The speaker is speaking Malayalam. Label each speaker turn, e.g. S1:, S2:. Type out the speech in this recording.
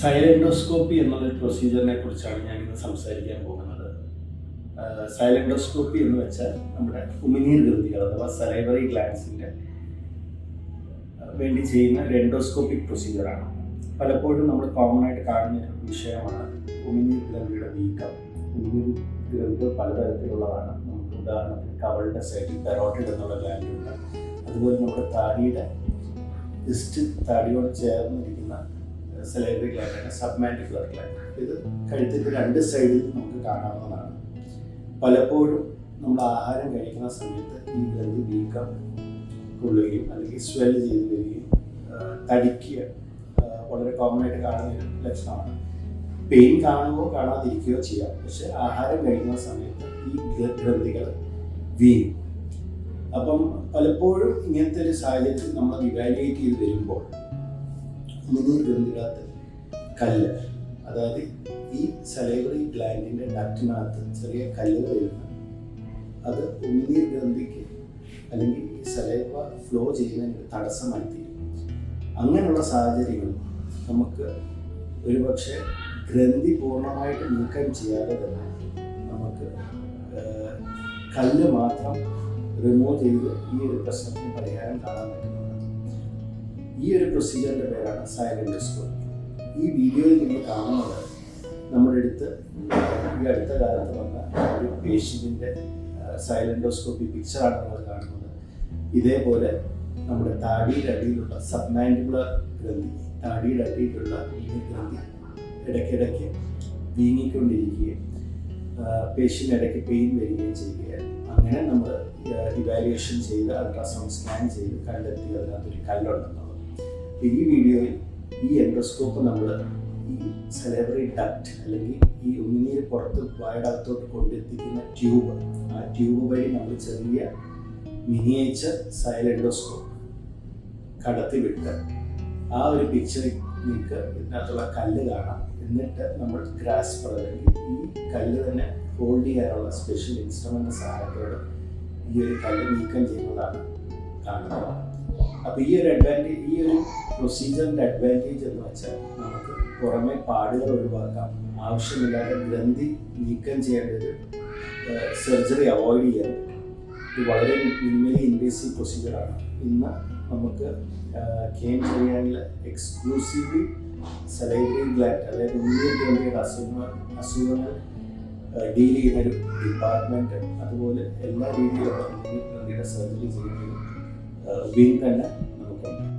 S1: സൈലൻഡോസ്കോപ്പി എന്നുള്ളൊരു പ്രൊസീജിയറിനെ കുറിച്ചാണ് ഞാനിന്ന് സംസാരിക്കാൻ പോകുന്നത്. സൈലൻഡോസ്കോപ്പി എന്ന് വെച്ചാൽ നമ്മുടെ ഉമിനീർ ഗ്രന്ഥികൾ അഥവാ സലൈവറി ഗ്ലാൻസിൻ്റെ വേണ്ടി ചെയ്യുന്ന ഒരു എൻഡോസ്കോപ്പിക് പ്രൊസീജിയറാണ്. പലപ്പോഴും നമ്മൾ കോമൺ ആയിട്ട് കാണുന്ന ഒരു വിഷയമാണ് ഉമിനീർ ഗ്രന്ഥിയുടെ വീക്കം. ഉമിനീർ ഗ്രന്ഥികൾ പലതരത്തിലുള്ളതാണ്. നമുക്ക് ഉദാഹരണത്തിന് കവളുടെ സൈഡിൽ പെറോട്ടിഡ് എന്നുള്ള ഗ്ലാൻഡ് ഉണ്ട്. അതുപോലെ നമ്മുടെ താടിയുടെ ജസ്റ്റ് താടിയോട് ചേർന്നിരിക്കുന്ന സലൈവറി ഗ്ലാൻഡാണ് സബ്മാൻഡിബുലർ ഗ്ലാൻഡ്. ഇത് കഴുത്തിൻ്റെ രണ്ട് സൈഡിൽ നമുക്ക് കാണാവുന്നതാണ്. പലപ്പോഴും നമ്മൾ ആഹാരം കഴിക്കുന്ന സമയത്ത് ഈ ഗ്രന്ഥി വീക്കം കൊള്ളുകയും അല്ലെങ്കിൽ സ്വെൽ ചെയ്ത് വരികയും തടിക്കുക വളരെ കോമൺ ആയിട്ട് കാണുന്ന ഒരു ലക്ഷണമാണ്. പെയിൻ കാണുകയോ കാണാതിരിക്കുകയോ ചെയ്യാം, പക്ഷെ ആഹാരം കഴിക്കുന്ന സമയത്ത് ഈ ഗ്രന്ഥികൾ വീഴും. അപ്പം പലപ്പോഴും ഇങ്ങനത്തെ ഒരു സാഹചര്യത്തിൽ നമ്മൾ ഇവാലുവേറ്റ് ചെയ്ത് വരുമ്പോൾ ഉമിനീർ ഗ്രന്ഥികളകത്ത് കല്ല്, അതായത് ഈ സലൈവറി ഗ്ലാൻഡിൻ്റെ ഡക്റ്റിനകത്ത് ചെറിയ കല്ലുകൾ വരുന്ന അത് ഉമിനീർ ഗ്രന്ഥിക്ക് അല്ലെങ്കിൽ ഈ സലൈവ ഫ്ലോ ചെയ്യുന്നതിന് തടസ്സമായി തീരും. അങ്ങനെയുള്ള സാഹചര്യങ്ങൾ നമുക്ക് ഒരുപക്ഷെ ഗ്രന്ഥി പൂർണ്ണമായിട്ട് നീക്കം ചെയ്യാതെ തന്നെ നമുക്ക് കല്ല് മാത്രം റിമൂവ് ചെയ്ത് ഈ ഒരു പ്രശ്നത്തിന് പരിഹാരം കാണാൻ പറ്റുന്നുണ്ട്. ഈ ഒരു പ്രൊസീജിയറിൻ്റെ പേരാണ് സൈലൻഡോസ്കോപ്പി. ഈ വീഡിയോയിൽ നിങ്ങൾ കാണുന്നത് നമ്മുടെ അടുത്ത് ഈ അടുത്ത കാലത്ത് വന്ന ഒരു പേഷ്യൻറ്റിൻ്റെ സൈലൻഡോസ്കോപ്പി പിക്ചറാണ് നിങ്ങൾ കാണുന്നത്. ഇതേപോലെ നമ്മുടെ താടിയുടെ അടിയിലുള്ള സബ്മാൻഡിബുലർ ഗ്രന്ഥി, താടിയുടെ അടിയിലുള്ള ഈ ഗ്രന്ഥി ഇടയ്ക്കിടയ്ക്ക് വീങ്ങിക്കൊണ്ടിരിക്കുകയും പേഷ്യൻ്റ് ഇടയ്ക്ക് പെയിൻ വരികയും ചെയ്യുകയാണ്. അങ്ങനെ നമ്മൾ ഇവാലുവേഷൻ ചെയ്ത് അൾട്രാസൗണ്ട് സ്കാൻ ചെയ്ത് കണ്ടെത്തി അതിനകത്തൊരു കല്ലുണ്ടെന്നുള്ളത്. ഈ വീഡിയോയിൽ ഈ എൻഡോസ്കോപ്പ് നമ്മൾ ഈ സലൈവറി ഡക്റ്റ് അല്ലെങ്കിൽ ഈ ഉമിനീർ പുറത്ത് വായടകത്തോട്ട് കൊണ്ടെത്തിക്കുന്ന ട്യൂബ്, ആ ട്യൂബ് വഴി നമ്മൾ ചെറിയ മിനിയേച്ചർ സൈലൻഡോസ്കോപ്പ് കടത്തിവിട്ട് ആ ഒരു പിക്ചറിൽ നിങ്ങൾക്ക് ഇതിനകത്തുള്ള കല്ല് കാണാം. എന്നിട്ട് നമ്മൾ ഗ്രാസ്പർ അല്ലെങ്കിൽ ഈ കല്ല് തന്നെ ഹോൾഡ് ചെയ്യാനുള്ള സ്പെഷ്യൽ ഇൻസ്ട്രുമെൻ്റ് സഹായത്തോടെ ഈ ഒരു കല്ല് നീക്കം ചെയ്യുന്നതാണ് കാണുന്നത്. അപ്പോൾ ഈ ഒരു പ്രൊസീജിയറിൻ്റെ അഡ്വാൻറ്റേജ് എന്ന് വെച്ചാൽ നമുക്ക് പുറമെ പാടുകൾ ഒഴിവാക്കാം, ആവശ്യമില്ലാതെ ഗ്രന്ഥി നീക്കം ചെയ്യേണ്ട ഒരു സർജറി അവോയ്ഡ് ചെയ്യാൻ പറ്റും. ഇത് വളരെ മിനിമലി ഇൻവേസീവ് പ്രൊസീജിയറാണ്. ഇന്ന് നമുക്ക് കെയിം ചെയ്യാനുള്ള എക്സ്ക്ലൂസീവ്ലി സലൈവറി ഗ്ലാൻഡ്, അതായത് ഉമിനീർ ഗ്രന്ഥിയുടെ അസുഖങ്ങൾ ഡീൽ ചെയ്യുന്നൊരു ഡിപ്പാർട്ട്മെൻറ്റ്, അതുപോലെ എല്ലാ രീതിയിലുള്ള ഉമിനീർ ഗ്രന്ഥിയുടെ സർജറി ചെയ്യുന്നൊരു വിങ് തന്നെ നമുക്കുണ്ട്.